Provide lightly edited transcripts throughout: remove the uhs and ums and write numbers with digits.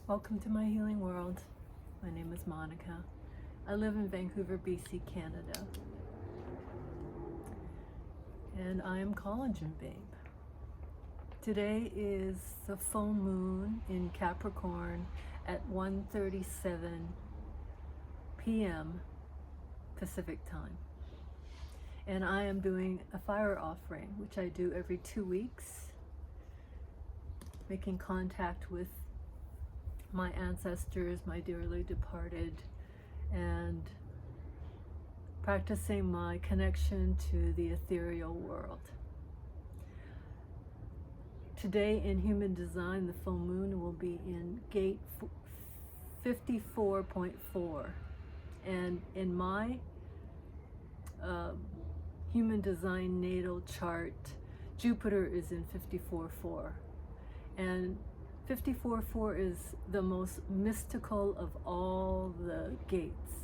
Welcome to my healing world. My name is Monica. I live in Vancouver, BC, Canada. And I am Collagen Babe. Today is the full moon in Capricorn at 1:37 p.m. Pacific time. And I am doing a fire offering, which I do every 2 weeks, making contact with my ancestors, my dearly departed, and practicing my connection to the ethereal world. Today in human design, the full moon will be in gate 54.4, and in my human design natal chart, Jupiter is in 54.4, and 54.4 is the most mystical of all the gates.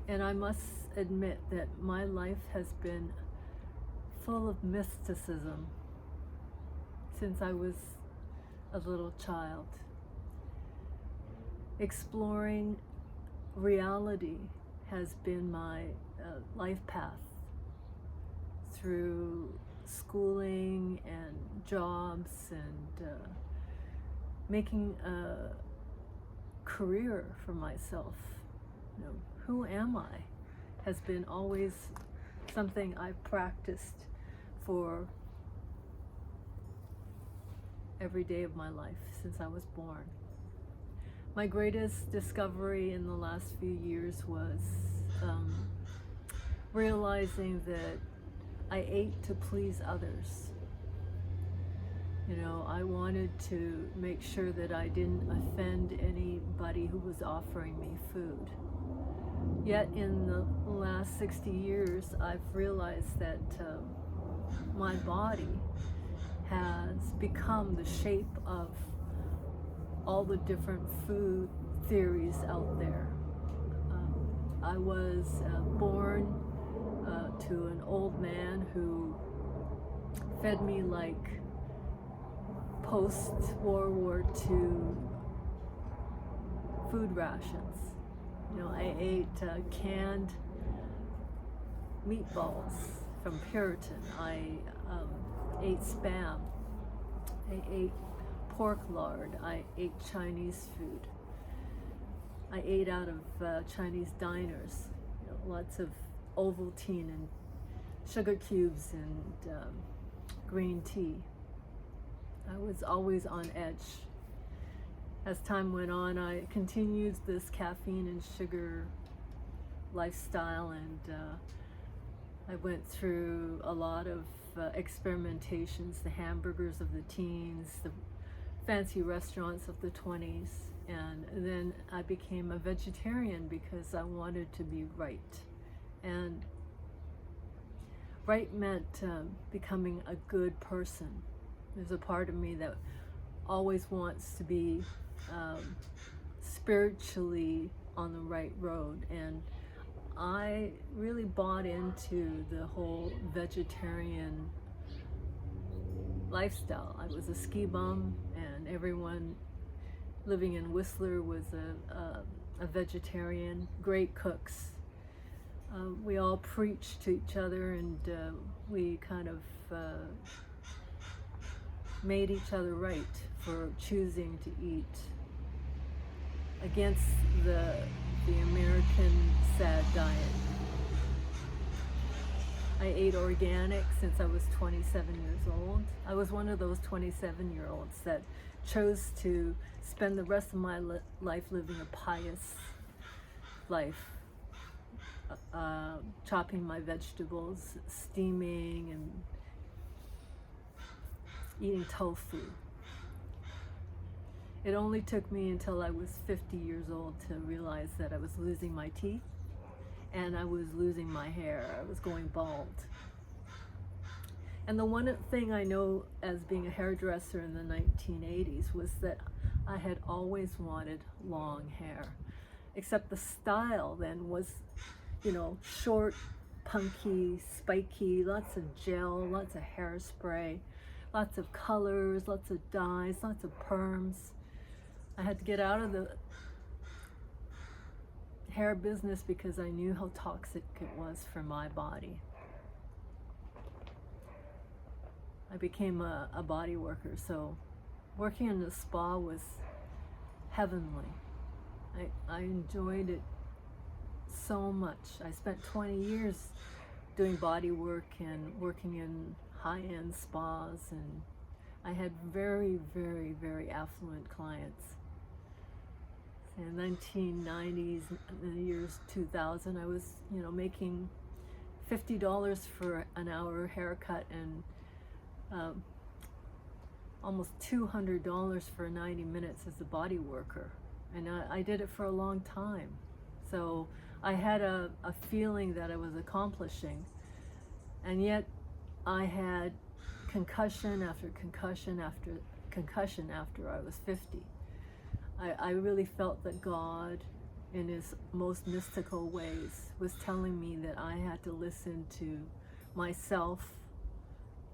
And I must admit that my life has been full of mysticism since I was a little child. Exploring reality has been my life path through schooling and jobs and making a career for myself. You know, who am I has been always something I've practiced for every day of my life since I was born. My greatest discovery in the last few years was realizing that I ate to please others. You know, I wanted to make sure that I didn't offend anybody who was offering me food. Yet in the last 60 years, I've realized that my body has become the shape of all the different food theories out there. I was born to an old man who fed me like post-World War II food rations. You know, I ate canned meatballs from Puritan. I ate Spam. I ate pork lard. I ate Chinese food. I ate out of Chinese diners. You know, lots of Ovaltine and sugar cubes and green tea. I was always on edge. As time went on, I continued this caffeine and sugar lifestyle, and I went through a lot of experimentations, the hamburgers of the teens, the fancy restaurants of the 20s, and then I became a vegetarian because I wanted to be right. And right meant becoming a good person. There's a part of me that always wants to be spiritually on the right road, and I really bought into the whole vegetarian lifestyle. I was a ski bum, and everyone living in Whistler was a vegetarian, great cooks. We all preached to each other, and we kind of made each other right for choosing to eat against the American sad diet. I ate organic since I was 27 years old. I was one of those 27-year-olds that chose to spend the rest of my life living a pious life, chopping my vegetables, steaming, and eating tofu. It only took me until I was 50 years old to realize that I was losing my teeth and I was losing my hair. I was going bald. And the one thing I know as being a hairdresser in the 1980s was that I had always wanted long hair, except the style then was, you know, short, punky, spiky, lots of gel, lots of hairspray, lots of colors, lots of dyes, lots of perms. I had to get out of the hair business because I knew how toxic it was for my body. I became a body worker, so working in the spa was heavenly. I enjoyed it so much. I spent 20 years doing body work and working in high-end spas, and I had very, very, very affluent clients. In the 1990s, in the years 2000, I was, making $50 for an hour haircut and almost $200 for 90 minutes as a body worker. And I did it for a long time. So I had a feeling that I was accomplishing. And yet I had concussion after concussion after concussion after I was 50. I really felt that God, in his most mystical ways, was telling me that I had to listen to myself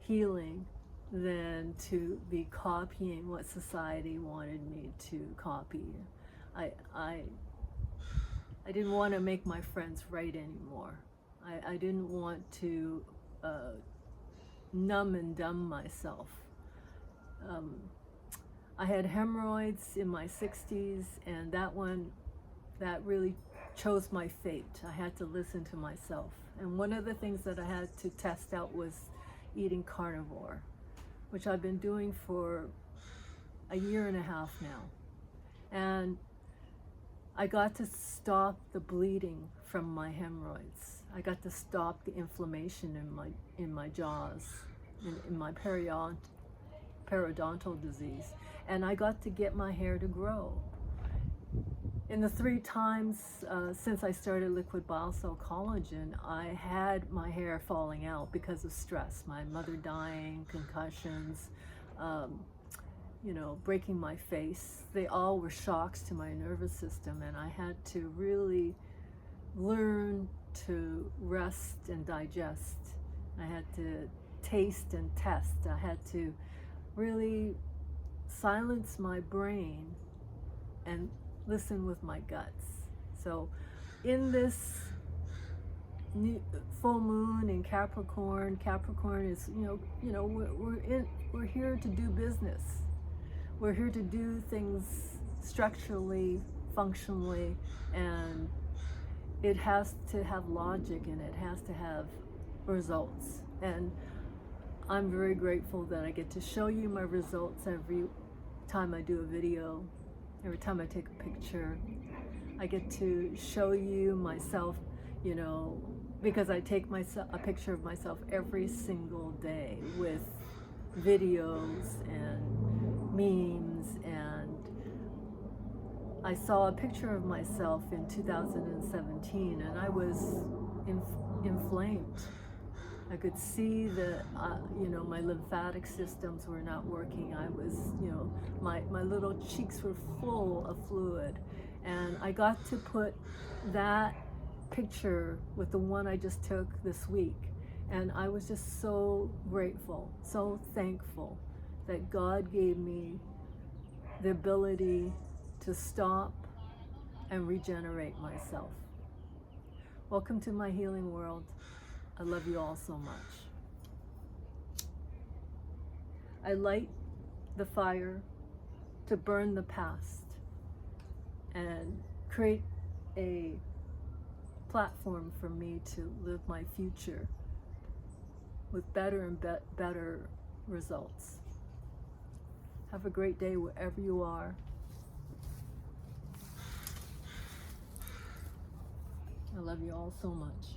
healing than to be copying what society wanted me to copy. I didn't want to make my friends right anymore. I didn't want to numb and dumb myself. I had hemorrhoids in my 60s, and that really chose my fate. I had to listen to myself. And one of the things that I had to test out was eating carnivore, which I've been doing for a year and a half now. And I got to stop the bleeding from my hemorrhoids. I got to stop the inflammation in my jaws, in my periodontal disease. And I got to get my hair to grow. In the 3 times since I started liquid bile cell collagen, I had my hair falling out because of stress. My mother dying, concussions, breaking my face. They all were shocks to my nervous system, and I had to really learn to rest and digest. I had to taste and test. I had to really silence my brain and listen with my guts. So in this full moon in Capricorn is, we're here to do business. We're here to do things structurally, functionally, and it has to have logic and it has to have results. And I'm very grateful that I get to show you my results every time I do a video, every time I take a picture. I get to show you myself, because I take a picture of myself every single day with videos and memes. And I saw a picture of myself in 2017 and I was inflamed. I could see that, my lymphatic systems were not working. I was, my little cheeks were full of fluid. And I got to put that picture with the one I just took this week. And I was just so grateful, so thankful that God gave me the ability to stop and regenerate myself. Welcome to my healing world. I love you all so much. I light the fire to burn the past and create a platform for me to live my future with better and better results. Have a great day wherever you are. I love you all so much.